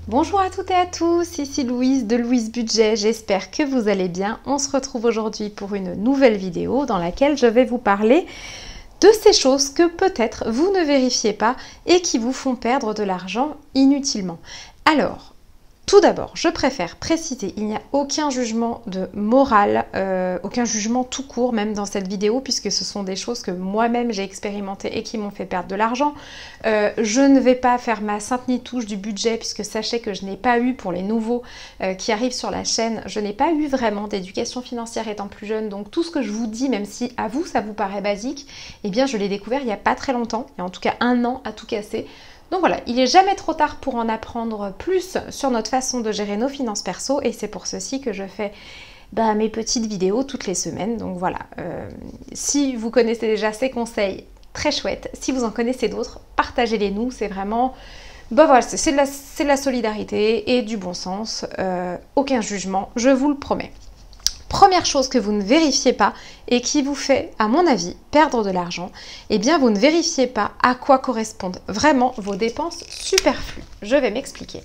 Bonjour à toutes et à tous, ici Louise de Louise Budget, j'espère que vous allez bien. On se retrouve aujourd'hui pour une nouvelle vidéo dans laquelle je vais vous parler de ces choses que peut-être vous ne vérifiez pas et qui vous font perdre de l'argent inutilement. Alors, tout d'abord, je préfère préciser, il n'y a aucun jugement de morale, aucun jugement tout court même dans cette vidéo puisque ce sont des choses que moi-même j'ai expérimentées et qui m'ont fait perdre de l'argent. Je ne vais pas faire ma sainte nitouche du budget puisque sachez que je n'ai pas eu, pour les nouveaux qui arrivent sur la chaîne, je n'ai pas eu vraiment d'éducation financière étant plus jeune. Donc tout ce que je vous dis, même si à vous ça vous paraît basique, eh bien je l'ai découvert il n'y a pas très longtemps, il y a en tout cas 1 an à tout casser. Donc voilà, il n'est jamais trop tard pour en apprendre plus sur notre façon de gérer nos finances perso et c'est pour ceci que je fais mes petites vidéos toutes les semaines. Donc voilà, si vous connaissez déjà ces conseils, très chouettes. Si vous en connaissez d'autres, partagez-les nous, c'est vraiment... voilà, c'est de la solidarité et du bon sens, aucun jugement, je vous le promets. Première chose que vous ne vérifiez pas et qui vous fait, à mon avis, perdre de l'argent, eh bien vous ne vérifiez pas à quoi correspondent vraiment vos dépenses superflues. Je vais m'expliquer.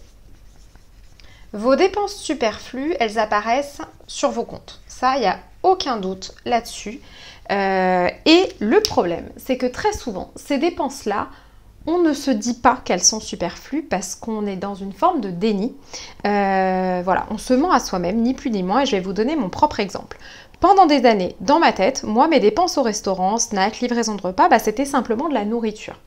Vos dépenses superflues, elles apparaissent sur vos comptes. Ça, il n'y a aucun doute là-dessus. Et le problème, c'est que très souvent, ces dépenses-là, on ne se dit pas qu'elles sont superflues parce qu'on est dans une forme de déni. Voilà, on se ment à soi-même, ni plus ni moins, et je vais vous donner mon propre exemple. Pendant des années, dans ma tête, moi, mes dépenses au restaurant, snacks, livraison de repas, c'était simplement de la nourriture.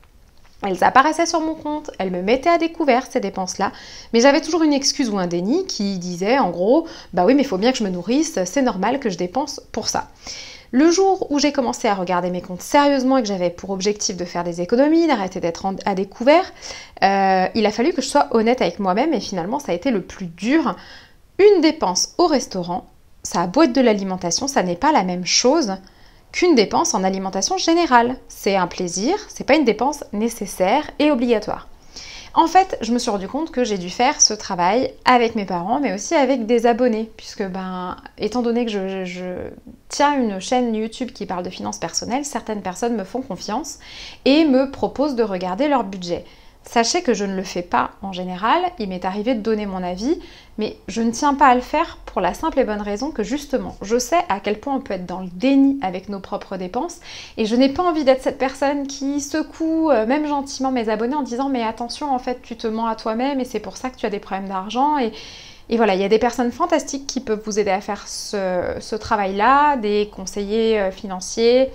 Elles apparaissaient sur mon compte, elles me mettaient à découvert ces dépenses-là, mais j'avais toujours une excuse ou un déni qui disait en gros, bah oui, mais il faut bien que je me nourrisse, c'est normal que je dépense pour ça. Le jour où j'ai commencé à regarder mes comptes sérieusement et que j'avais pour objectif de faire des économies, d'arrêter d'être à découvert, il a fallu que je sois honnête avec moi-même et finalement ça a été le plus dur. Une dépense au restaurant, ça a beau être de l'alimentation, ça n'est pas la même chose qu'une dépense en alimentation générale. C'est un plaisir, c'est pas une dépense nécessaire et obligatoire. En fait, je me suis rendu compte que j'ai dû faire ce travail avec mes parents, mais aussi avec des abonnés, puisque étant donné que je tiens une chaîne YouTube qui parle de finances personnelles, certaines personnes me font confiance et me proposent de regarder leur budget. Sachez que je ne le fais pas en général, il m'est arrivé de donner mon avis, mais je ne tiens pas à le faire pour la simple et bonne raison que justement, je sais à quel point on peut être dans le déni avec nos propres dépenses et je n'ai pas envie d'être cette personne qui secoue, même gentiment, mes abonnés en disant « mais attention, en fait, tu te mens à toi-même et c'est pour ça que tu as des problèmes d'argent » et voilà, il y a des personnes fantastiques qui peuvent vous aider à faire ce travail-là, des conseillers financiers,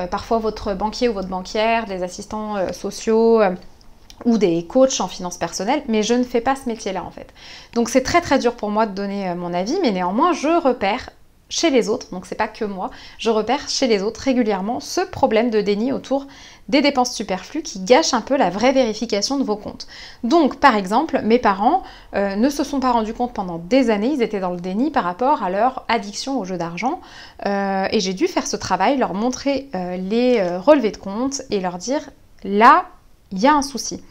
parfois votre banquier ou votre banquière, des assistants sociaux, ou des coachs en finances personnelles, mais je ne fais pas ce métier-là en fait. Donc c'est très très dur pour moi de donner mon avis, mais néanmoins je repère chez les autres, donc c'est pas que moi, je repère chez les autres régulièrement ce problème de déni autour des dépenses superflues qui gâchent un peu la vraie vérification de vos comptes. Donc par exemple, mes parents ne se sont pas rendus compte pendant des années, ils étaient dans le déni par rapport à leur addiction au jeu d'argent, et j'ai dû faire ce travail, leur montrer les relevés de compte et leur dire là, il y a un souci.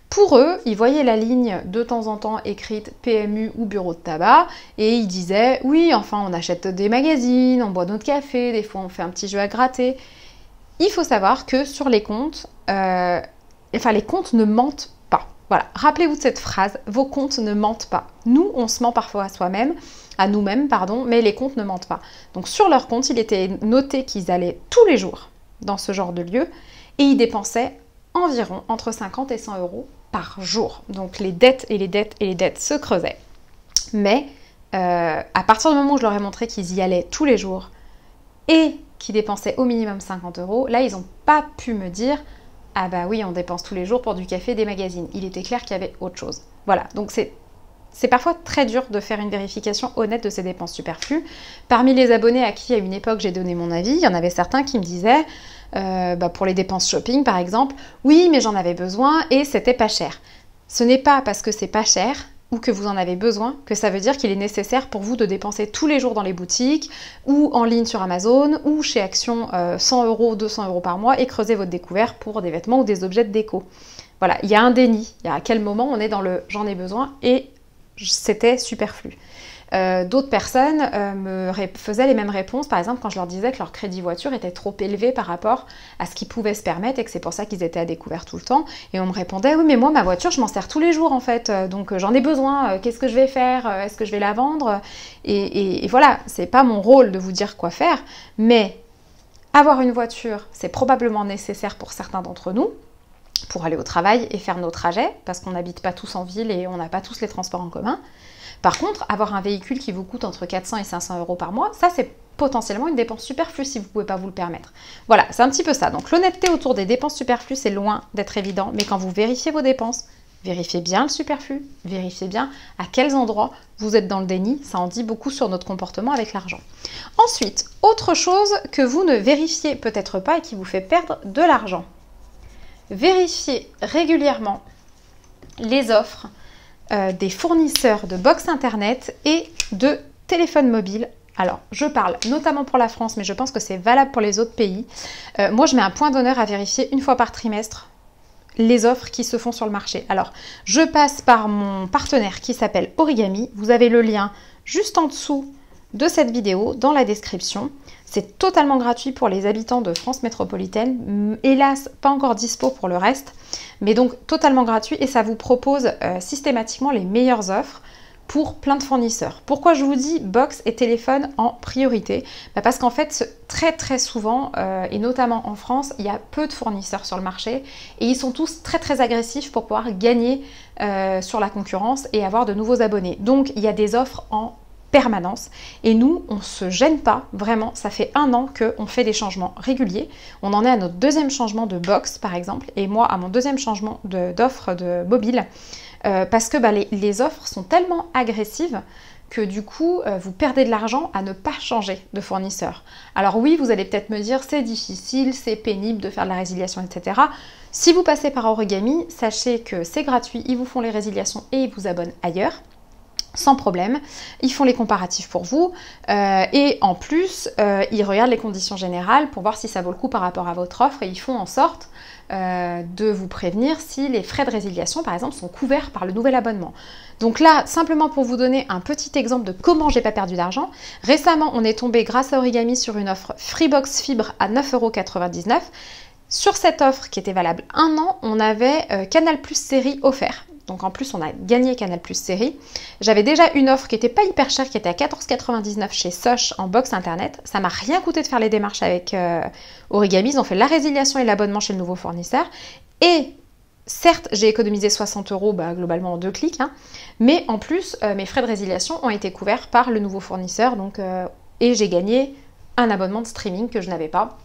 Pour eux, ils voyaient la ligne de temps en temps écrite PMU ou bureau de tabac et ils disaient « oui, enfin on achète des magazines, on boit notre café, des fois on fait un petit jeu à gratter ». Il faut savoir que sur les comptes, les comptes ne mentent pas. Voilà, rappelez-vous de cette phrase, vos comptes ne mentent pas. Nous, on se ment parfois à nous-mêmes, mais les comptes ne mentent pas. Donc sur leur compte, il était noté qu'ils allaient tous les jours dans ce genre de lieu et ils dépensaient environ entre 50 et 100 euros par jour. Donc les dettes et les dettes et les dettes se creusaient. Mais à partir du moment où je leur ai montré qu'ils y allaient tous les jours et qu'ils dépensaient au minimum 50 euros, là ils n'ont pas pu me dire « ah bah oui, on dépense tous les jours pour du café et des magazines ». Il était clair qu'il y avait autre chose. Voilà, donc c'est parfois très dur de faire une vérification honnête de ces dépenses superflues. Parmi les abonnés à qui à une époque j'ai donné mon avis, il y en avait certains qui me disaient pour les dépenses shopping par exemple, oui mais j'en avais besoin et c'était pas cher. Ce n'est pas parce que c'est pas cher ou que vous en avez besoin que ça veut dire qu'il est nécessaire pour vous de dépenser tous les jours dans les boutiques ou en ligne sur Amazon ou chez Action 100 euros, 200 euros par mois et creuser votre découvert pour des vêtements ou des objets de déco. Voilà, il y a un déni, il y a à quel moment on est dans le j'en ai besoin et c'était superflu. D'autres personnes me faisaient les mêmes réponses, par exemple quand je leur disais que leur crédit voiture était trop élevé par rapport à ce qu'ils pouvaient se permettre et que c'est pour ça qu'ils étaient à découvert tout le temps. Et on me répondait, oui mais moi ma voiture je m'en sers tous les jours en fait, donc j'en ai besoin, qu'est-ce que je vais faire, est-ce que je vais la vendre, et voilà, c'est pas mon rôle de vous dire quoi faire, mais avoir une voiture, c'est probablement nécessaire pour certains d'entre nous, pour aller au travail et faire nos trajets, parce qu'on n'habite pas tous en ville et on n'a pas tous les transports en commun. Par contre, avoir un véhicule qui vous coûte entre 400 et 500 euros par mois, ça c'est potentiellement une dépense superflue si vous ne pouvez pas vous le permettre. Voilà, c'est un petit peu ça. Donc l'honnêteté autour des dépenses superflues, c'est loin d'être évident, mais quand vous vérifiez vos dépenses, vérifiez bien le superflu, vérifiez bien à quels endroits vous êtes dans le déni, ça en dit beaucoup sur notre comportement avec l'argent. Ensuite, autre chose que vous ne vérifiez peut-être pas et qui vous fait perdre de l'argent. Vérifiez régulièrement les offres des fournisseurs de box internet et de téléphones mobiles. Alors, je parle notamment pour la France, mais je pense que c'est valable pour les autres pays. Moi, je mets un point d'honneur à vérifier une fois par trimestre les offres qui se font sur le marché. Alors, je passe par mon partenaire qui s'appelle Origami. Vous avez le lien juste en dessous de cette vidéo, dans la description. C'est totalement gratuit pour les habitants de France métropolitaine. Hélas, pas encore dispo pour le reste, mais donc totalement gratuit et ça vous propose systématiquement les meilleures offres pour plein de fournisseurs. Pourquoi je vous dis box et téléphone en priorité? Parce qu'en fait, très souvent, et notamment en France, il y a peu de fournisseurs sur le marché et ils sont tous très agressifs pour pouvoir gagner sur la concurrence et avoir de nouveaux abonnés. Donc, il y a des offres en permanence et nous, on ne se gêne pas, vraiment, ça fait 1 an qu'on fait des changements réguliers. On en est à notre 2e changement de box, par exemple, et moi à mon 2e changement d'offre de mobile. Parce que les offres sont tellement agressives que du coup, vous perdez de l'argent à ne pas changer de fournisseur. Alors oui, vous allez peut-être me dire, c'est difficile, c'est pénible de faire de la résiliation, etc. Si vous passez par Origami, sachez que c'est gratuit, ils vous font les résiliations et ils vous abonnent ailleurs. Sans problème, ils font les comparatifs pour vous et en plus, ils regardent les conditions générales pour voir si ça vaut le coup par rapport à votre offre et ils font en sorte de vous prévenir si les frais de résiliation, par exemple, sont couverts par le nouvel abonnement. Donc là, simplement pour vous donner un petit exemple de comment j'ai pas perdu d'argent, récemment, on est tombé grâce à Origami sur une offre Freebox Fibre à 9,99 €. Sur cette offre qui était valable 1 an, on avait Canal+ série offert. Donc en plus, on a gagné Canal+ série. J'avais déjà une offre qui n'était pas hyper chère, qui était à 14,99 € chez Soch en box internet. Ça m'a rien coûté de faire les démarches avec Origami. Ils ont fait la résiliation et l'abonnement chez le nouveau fournisseur. Et certes, j'ai économisé 60 € globalement en 2 clics. Mais en plus, mes frais de résiliation ont été couverts par le nouveau fournisseur. Et j'ai gagné un abonnement de streaming que je n'avais pas.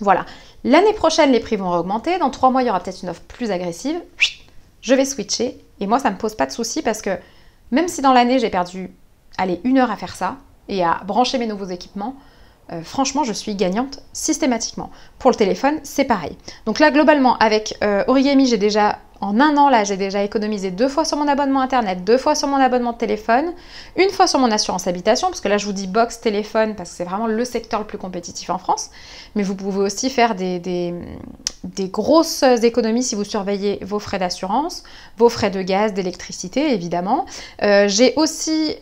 Voilà. L'année prochaine, les prix vont augmenter. Dans 3 mois, il y aura peut-être une offre plus agressive. Je vais switcher et moi ça me pose pas de soucis parce que même si dans l'année j'ai perdu 1 heure à faire ça et à brancher mes nouveaux équipements, franchement je suis gagnante systématiquement. Pour le téléphone c'est pareil. Donc là globalement avec Origami j'ai déjà en 1 an là j'ai déjà économisé 2 fois sur mon abonnement internet, 2 fois sur mon abonnement de téléphone, 1 fois sur mon assurance habitation parce que là je vous dis box téléphone parce que c'est vraiment le secteur le plus compétitif en France, mais vous pouvez aussi faire des grosses économies si vous surveillez vos frais d'assurance, vos frais de gaz, d'électricité évidemment. J'ai aussi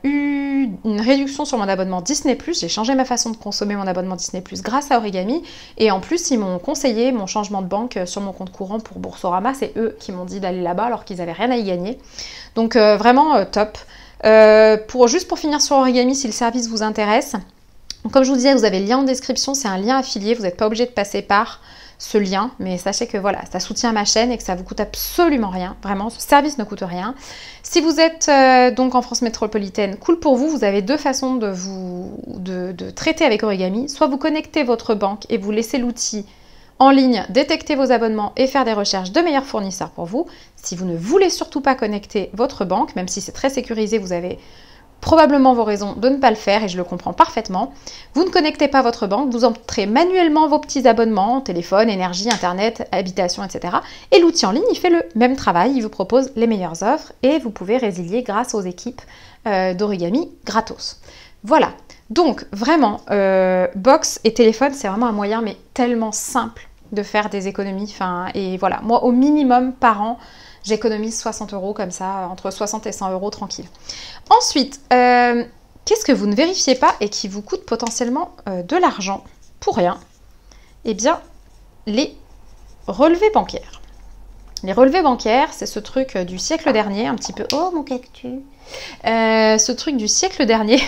eu une réduction sur mon abonnement Disney+, j'ai changé ma façon de consommer mon abonnement Disney+, grâce à Origami et en plus ils m'ont conseillé mon changement de banque sur mon compte courant pour Boursorama, c'est eux qui m'ont dit d'aller là-bas alors qu'ils n'avaient rien à y gagner. Donc vraiment top. Juste pour finir sur Origami, si le service vous intéresse, comme je vous disais, vous avez le lien en description, c'est un lien affilié, vous n'êtes pas obligé de passer par ce lien, mais sachez que voilà, ça soutient ma chaîne et que ça vous coûte absolument rien, vraiment, ce service ne coûte rien. Si vous êtes donc en France métropolitaine, cool pour vous, vous avez 2 façons de traiter avec Origami, soit vous connectez votre banque et vous laissez l'outil en ligne, détecter vos abonnements et faire des recherches de meilleurs fournisseurs pour vous. Si vous ne voulez surtout pas connecter votre banque, même si c'est très sécurisé, vous avez probablement vos raisons de ne pas le faire et je le comprends parfaitement. Vous ne connectez pas votre banque, vous entrez manuellement vos petits abonnements, téléphone, énergie, internet, habitation, etc. Et l'outil en ligne, il fait le même travail, il vous propose les meilleures offres et vous pouvez résilier grâce aux équipes d'Origami gratos. Voilà, donc vraiment, box et téléphone, c'est vraiment un moyen mais tellement simple de faire des économies. Et voilà, moi au minimum par an, j'économise 60 € comme ça, entre 60 et 100 € tranquille. Ensuite, qu'est-ce que vous ne vérifiez pas et qui vous coûte potentiellement de l'argent pour rien? Eh bien, les relevés bancaires. Les relevés bancaires, c'est ce truc du siècle dernier, un petit peu... Oh, mon cactus! Ce truc du siècle dernier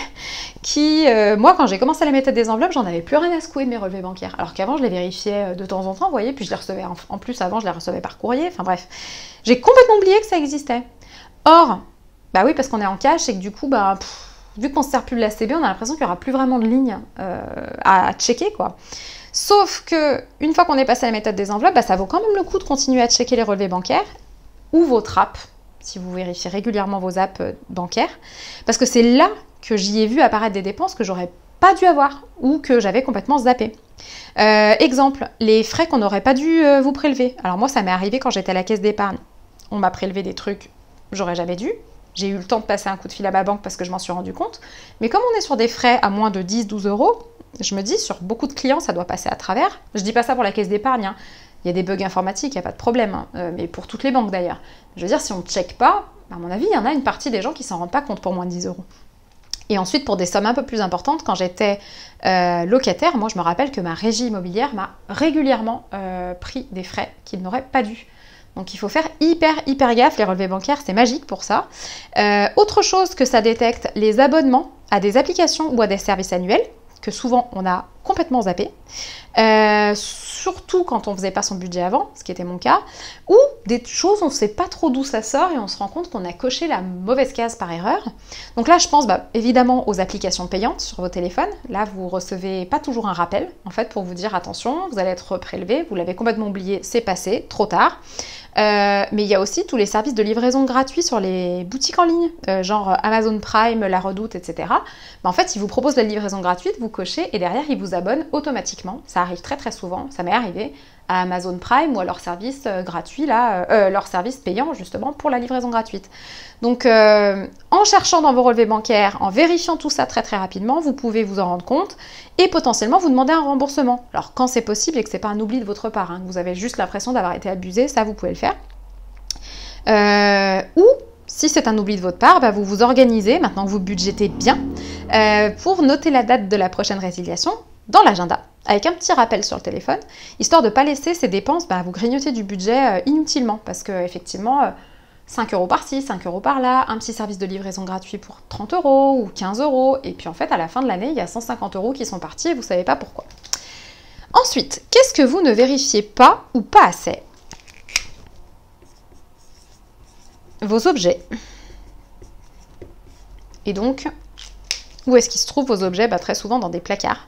qui, moi, quand j'ai commencé la méthode des enveloppes, j'en avais plus rien à secouer de mes relevés bancaires. Alors qu'avant, je les vérifiais de temps en temps, vous voyez, puis je les recevais, en plus, avant, je les recevais par courrier. Enfin bref, j'ai complètement oublié que ça existait. Or, bah oui, parce qu'on est en cash et que du coup, bah... vu qu'on ne se sert plus de la CB, on a l'impression qu'il n'y aura plus vraiment de ligne à checker, quoi. Sauf que une fois qu'on est passé à la méthode des enveloppes, bah, ça vaut quand même le coup de continuer à checker les relevés bancaires ou votre app, si vous vérifiez régulièrement vos apps bancaires, parce que c'est là que j'y ai vu apparaître des dépenses que j'aurais pas dû avoir ou que j'avais complètement zappé. Exemple, les frais qu'on n'aurait pas dû vous prélever. Alors moi, ça m'est arrivé quand j'étais à la caisse d'épargne. On m'a prélevé des trucs j'aurais jamais dû. J'ai eu le temps de passer un coup de fil à ma banque parce que je m'en suis rendu compte. Mais comme on est sur des frais à moins de 10-12 €, je me dis, sur beaucoup de clients, ça doit passer à travers. Je dis pas ça pour la caisse d'épargne, hein. Il y a des bugs informatiques, il n'y a pas de problème, hein. Mais pour toutes les banques d'ailleurs. Je veux dire, si on ne check pas, à mon avis, il y en a une partie des gens qui s'en rendent pas compte pour moins de 10 €. Et ensuite, pour des sommes un peu plus importantes, quand j'étais locataire, moi je me rappelle que ma régie immobilière m'a régulièrement pris des frais qu'il n'aurait pas dû. Donc il faut faire hyper gaffe, les relevés bancaires, c'est magique pour ça. Autre chose que ça détecte, les abonnements à des applications ou à des services annuels, que souvent on a complètement zappé, surtout quand on ne faisait pas son budget avant, ce qui était mon cas, ou des choses on ne sait pas trop d'où ça sort et on se rend compte qu'on a coché la mauvaise case par erreur. Donc là je pense évidemment aux applications payantes sur vos téléphones. Là vous recevez pas toujours un rappel en fait pour vous dire attention, vous allez être prélevé, vous l'avez complètement oublié, c'est passé, trop tard. Mais il y a aussi tous les services de livraison gratuits sur les boutiques en ligne, genre Amazon Prime, La Redoute, etc. En fait, ils vous proposent la livraison gratuite, vous cochez et derrière, ils vous abonnent automatiquement. Ça arrive très souvent, ça m'est arrivé à Amazon Prime ou à leur service gratuit, là, leur service payant justement pour la livraison gratuite. Donc, en cherchant dans vos relevés bancaires, en vérifiant tout ça très rapidement, vous pouvez vous en rendre compte et potentiellement vous demander un remboursement. Alors, quand c'est possible et que c'est pas un oubli de votre part, hein, que vous avez juste l'impression d'avoir été abusé, ça vous pouvez le faire. Ou si c'est un oubli de votre part, vous vous organisez, maintenant que vous budgétez bien, pour noter la date de la prochaine résiliation dans l'agenda, avec un petit rappel sur le téléphone, histoire de ne pas laisser ces dépenses vous grignoter du budget inutilement, parce que effectivement, 5 € par-ci, 5 € par-là, un petit service de livraison gratuit pour 30 € ou 15 €, et puis en fait, à la fin de l'année, il y a 150 € qui sont partis et vous ne savez pas pourquoi. Ensuite, qu'est-ce que vous ne vérifiez pas ou pas assez? Vos objets. Et donc, où est-ce qu'ils se trouvent vos objets? Très souvent dans des placards.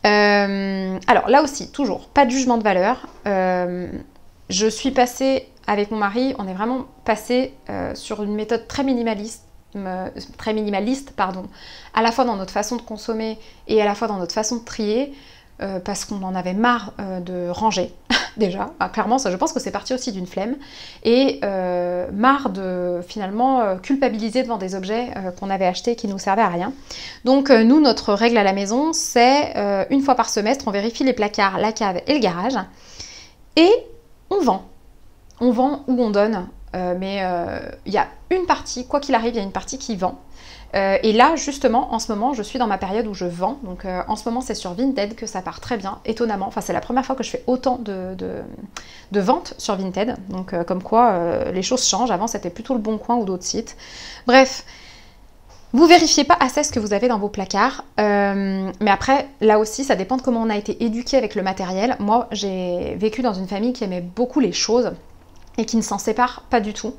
Alors là aussi, toujours, pas de jugement de valeur. Je suis passée avec mon mari, on est vraiment passé sur une méthode très minimaliste, à la fois dans notre façon de consommer et à la fois dans notre façon de trier, parce qu'on en avait marre de ranger. Déjà, clairement, ça, je pense que c'est parti aussi d'une flemme, et marre de finalement culpabiliser devant des objets qu'on avait achetés et qui nous servaient à rien. Donc nous, notre règle à la maison, c'est une fois par semestre, on vérifie les placards, la cave et le garage, et on vend. On vend ou on donne, mais il y a une partie, quoi qu'il arrive, il y a une partie qui vend. Et là, justement, en ce moment, je suis dans ma période où je vends. Donc, en ce moment, c'est sur Vinted que ça part très bien, étonnamment. Enfin, c'est la première fois que je fais autant de ventes sur Vinted. Donc, comme quoi, les choses changent. Avant, c'était plutôt le Bon Coin ou d'autres sites. Bref, vous vérifiez pas assez ce que vous avez dans vos placards. Mais après, là aussi, ça dépend de comment on a été éduqué avec le matériel. Moi, j'ai vécu dans une famille qui aimait beaucoup les choses et qui ne s'en sépare pas du tout.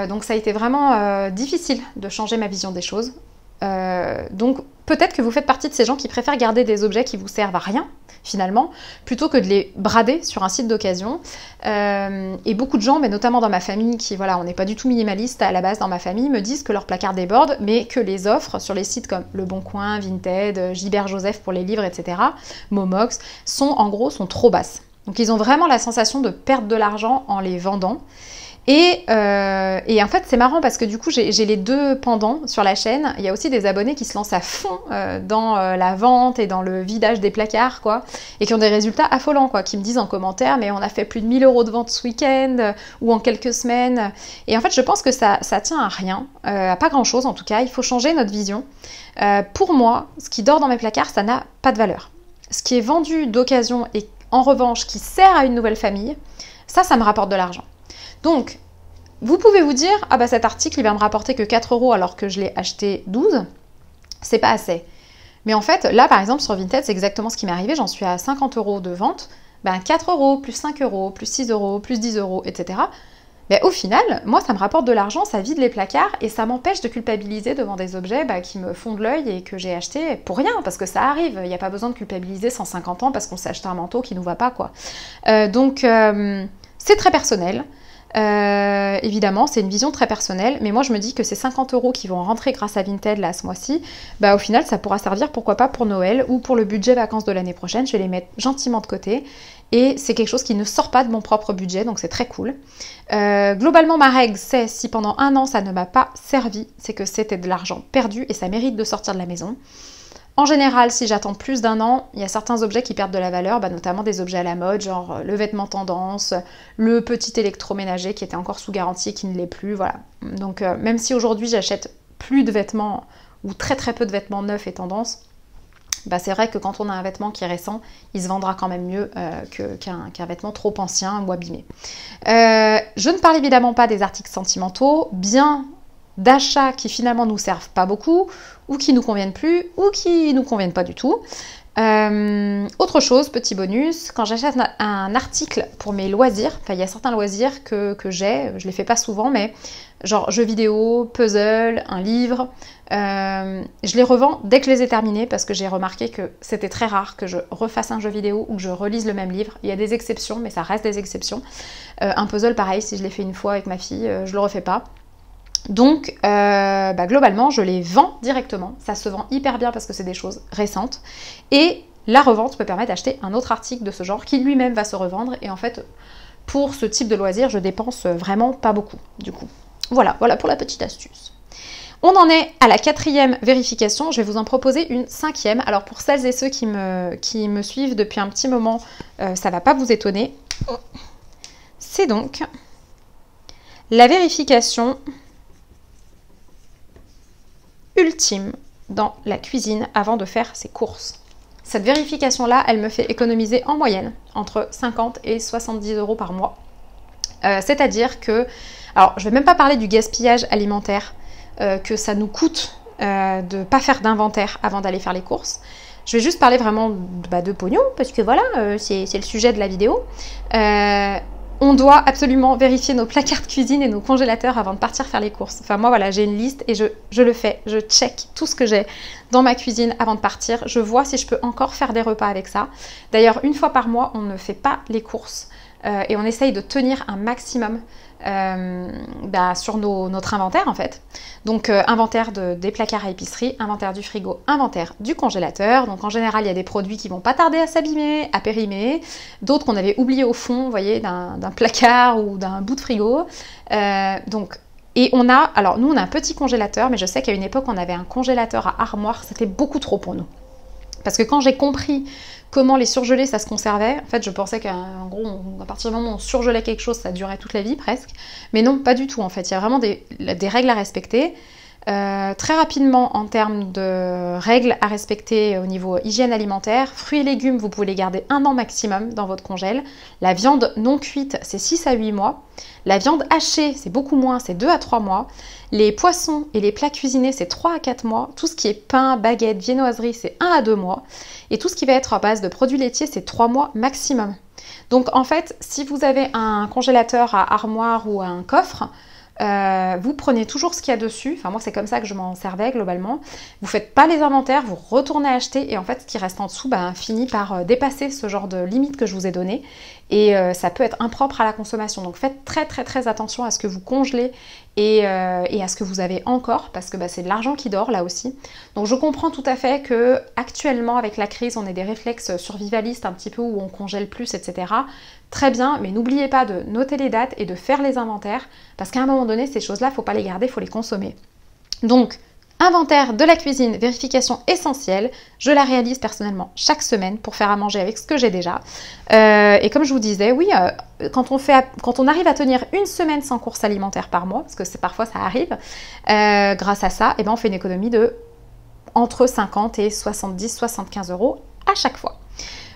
Donc ça a été vraiment difficile de changer ma vision des choses. Donc peut-être que vous faites partie de ces gens qui préfèrent garder des objets qui vous servent à rien, finalement, plutôt que de les brader sur un site d'occasion. Et beaucoup de gens, mais notamment dans ma famille, qui, voilà, on n'est pas du tout minimaliste à la base dans ma famille, me disent que leur placard déborde, mais que les offres sur les sites comme Le Bon Coin, Vinted, Gilbert Joseph pour les livres, etc., Momox, sont trop basses. Donc ils ont vraiment la sensation de perdre de l'argent en les vendant. Et en fait, c'est marrant parce que du coup, j'ai les deux pendants sur la chaîne. Il y a aussi des abonnés qui se lancent à fond dans la vente et dans le vidage des placards, quoi, et qui ont des résultats affolants, quoi, qui me disent en commentaire, mais on a fait plus de 1000 € de vente ce week-end ou en quelques semaines. Et en fait, je pense que ça tient à rien, à pas grand-chose en tout cas. Il faut changer notre vision. Pour moi, ce qui dort dans mes placards, ça n'a pas de valeur. Ce qui est vendu d'occasion et en revanche qui sert à une nouvelle famille, ça me rapporte de l'argent. Donc, vous pouvez vous dire, ah bah cet article, il va me rapporter que 4 € alors que je l'ai acheté 12, c'est pas assez. Mais en fait, là, par exemple, sur Vinted, c'est exactement ce qui m'est arrivé, j'en suis à 50 € de vente, ben 4 €, plus 5 €, plus 6 €, plus 10 €, etc. Mais au final, moi, ça me rapporte de l'argent, ça vide les placards et ça m'empêche de culpabiliser devant des objets qui me font de l'œil et que j'ai acheté pour rien, parce que ça arrive. Il n'y a pas besoin de culpabiliser 150 ans parce qu'on s'est acheté un manteau qui ne nous va pas, quoi. Donc, c'est très personnel. Évidemment, c'est une vision très personnelle, mais moi je me dis que ces 50 € qui vont rentrer grâce à Vinted là ce mois-ci, bah au final ça pourra servir pourquoi pas pour Noël ou pour le budget vacances de l'année prochaine. Je vais les mettre gentiment de côté et c'est quelque chose qui ne sort pas de mon propre budget, donc c'est très cool. Globalement, ma règle c'est si pendant un an ça ne m'a pas servi, c'est que c'était de l'argent perdu et ça mérite de sortir de la maison. En général, si j'attends plus d'un an, il y a certains objets qui perdent de la valeur, notamment des objets à la mode, genre le vêtement tendance, le petit électroménager qui était encore sous garantie et qui ne l'est plus, voilà. Donc même si aujourd'hui j'achète plus de vêtements ou très très peu de vêtements neufs et tendance, c'est vrai que quand on a un vêtement qui est récent, il se vendra quand même mieux qu'un vêtement trop ancien ou abîmé. Je ne parle évidemment pas des articles sentimentaux, bien d'achats qui finalement nous servent pas beaucoup, ou qui nous conviennent plus, ou qui nous conviennent pas du tout. Autre chose, petit bonus, quand j'achète un article pour mes loisirs, il y a certains loisirs que j'ai, je les fais pas souvent, mais genre jeux vidéo, puzzle, un livre, je les revends dès que je les ai terminés parce que j'ai remarqué que c'était très rare que je refasse un jeu vidéo ou que je relise le même livre. Il y a des exceptions, mais ça reste des exceptions. Un puzzle, pareil, si je l'ai fait une fois avec ma fille, je le refais pas. Donc, globalement, je les vends directement. Ça se vend hyper bien parce que c'est des choses récentes. Et la revente peut permettre d'acheter un autre article de ce genre qui lui-même va se revendre. Et en fait, pour ce type de loisir, je dépense vraiment pas beaucoup, du coup. Voilà pour la petite astuce. On en est à la 4e vérification. Je vais vous en proposer une 5e. Alors, pour celles et ceux qui me suivent depuis un petit moment, ça va pas vous étonner. C'est donc la vérification ultime dans la cuisine avant de faire ses courses. Cette vérification-là, elle me fait économiser en moyenne entre 50 et 70 € par mois. C'est-à-dire que, alors je ne vais même pas parler du gaspillage alimentaire que ça nous coûte de ne pas faire d'inventaire avant d'aller faire les courses. Je vais juste parler vraiment de pognon, parce que voilà, c'est le sujet de la vidéo. On doit absolument vérifier nos placards de cuisine et nos congélateurs avant de partir faire les courses. Enfin moi voilà, j'ai une liste et je le fais. Je check tout ce que j'ai dans ma cuisine avant de partir. Je vois si je peux encore faire des repas avec ça. D'ailleurs, une fois par mois, on ne fait pas les courses et on essaye de tenir un maximum sur notre inventaire en fait. Donc inventaire des placards à épicerie, inventaire du frigo, inventaire du congélateur. Donc en général il y a des produits qui vont pas tarder à s'abîmer, à périmer, d'autres qu'on avait oubliés au fond, vous voyez, d'un placard ou d'un bout de frigo. Et on a, alors nous on a un petit congélateur, mais je sais qu'à une époque on avait un congélateur à armoire, c'était beaucoup trop pour nous. Parce que quand j'ai compris comment les surgelés ça se conservait, en fait je pensais qu'en gros à partir du moment où on surgelait quelque chose ça durait toute la vie presque, mais non pas du tout en fait, il y a vraiment des règles à respecter. Très rapidement en termes de règles à respecter au niveau hygiène alimentaire, fruits et légumes vous pouvez les garder 1 an maximum dans votre congèle, la viande non cuite c'est 6 à 8 mois, la viande hachée c'est beaucoup moins, c'est 2 à 3 mois, les poissons et les plats cuisinés c'est 3 à 4 mois, tout ce qui est pain, baguette, viennoiserie c'est 1 à 2 mois, et tout ce qui va être à base de produits laitiers c'est 3 mois maximum. Donc en fait si vous avez un congélateur à armoire ou un coffre, vous prenez toujours ce qu'il y a dessus, enfin moi c'est comme ça que je m'en servais globalement, vous faites pas les inventaires, vous retournez acheter et en fait ce qui reste en dessous finit par dépasser ce genre de limite que je vous ai donné et ça peut être impropre à la consommation. Donc faites très attention à ce que vous congelez et à ce que vous avez encore, parce que c'est de l'argent qui dort là aussi. Donc je comprends tout à fait que actuellement avec la crise, on ait des réflexes survivalistes un petit peu où on congèle plus, etc. Très bien, mais n'oubliez pas de noter les dates et de faire les inventaires, parce qu'à un moment donné, ces choses-là, il ne faut pas les garder, il faut les consommer. Donc, inventaire de la cuisine, vérification essentielle. Je la réalise personnellement chaque semaine pour faire à manger avec ce que j'ai déjà. Et comme je vous disais, oui, quand on arrive à tenir une semaine sans courses alimentaires par mois, parce que parfois ça arrive, grâce à ça, on fait une économie de entre 50 et 70, 75 € à chaque fois.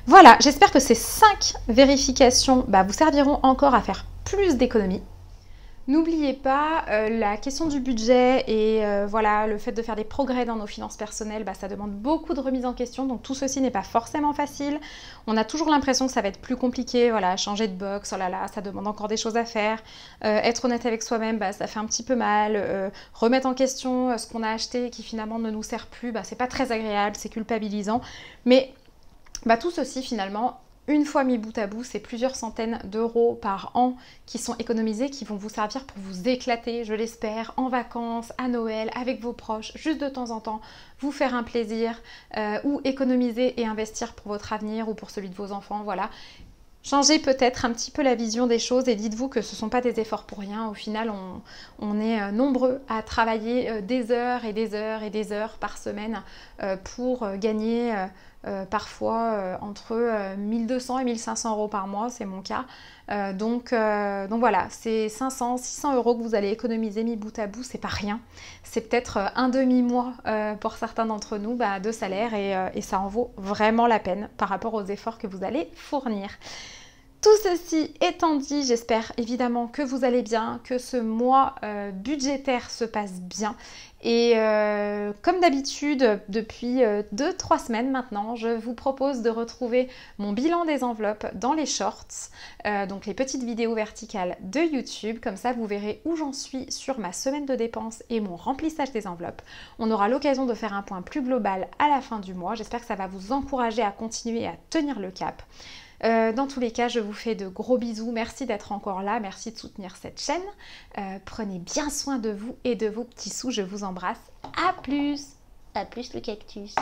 Voilà, j'espère que ces 5 vérifications vous serviront encore à faire plus d'économies. N'oubliez pas la question du budget et voilà, le fait de faire des progrès dans nos finances personnelles, ça demande beaucoup de remise en question, donc tout ceci n'est pas forcément facile. On a toujours l'impression que ça va être plus compliqué, voilà, changer de box, oh là là, ça demande encore des choses à faire. Être honnête avec soi-même, ça fait un petit peu mal. Remettre en question ce qu'on a acheté qui finalement ne nous sert plus, c'est pas très agréable, c'est culpabilisant. Mais tout ceci finalement, une fois mis bout à bout, c'est plusieurs centaines d'euros par an qui sont économisés, qui vont vous servir pour vous éclater, je l'espère, en vacances, à Noël, avec vos proches, juste de temps en temps, vous faire un plaisir, ou économiser et investir pour votre avenir ou pour celui de vos enfants, voilà. Changez peut-être un petit peu la vision des choses et dites-vous que ce ne sont pas des efforts pour rien. Au final, on est nombreux à travailler des heures et des heures et des heures par semaine pour gagner parfois entre 1200 et 1500 € par mois, c'est mon cas. Donc voilà, c'est 500, 600 € que vous allez économiser mis bout à bout, c'est pas rien. C'est peut-être un demi-mois pour certains d'entre nous de salaire et ça en vaut vraiment la peine par rapport aux efforts que vous allez fournir. Tout ceci étant dit, j'espère évidemment que vous allez bien, que ce mois budgétaire se passe bien. Et comme d'habitude, depuis 2-3 semaines maintenant, je vous propose de retrouver mon bilan des enveloppes dans les shorts, donc les petites vidéos verticales de YouTube. Comme ça, vous verrez où j'en suis sur ma semaine de dépenses et mon remplissage des enveloppes. On aura l'occasion de faire un point plus global à la fin du mois. J'espère que ça va vous encourager à continuer à tenir le cap. Dans tous les cas, je vous fais de gros bisous. Merci d'être encore là. Merci de soutenir cette chaîne. Prenez bien soin de vous et de vos petits sous. Je vous embrasse. À plus. À plus le cactus.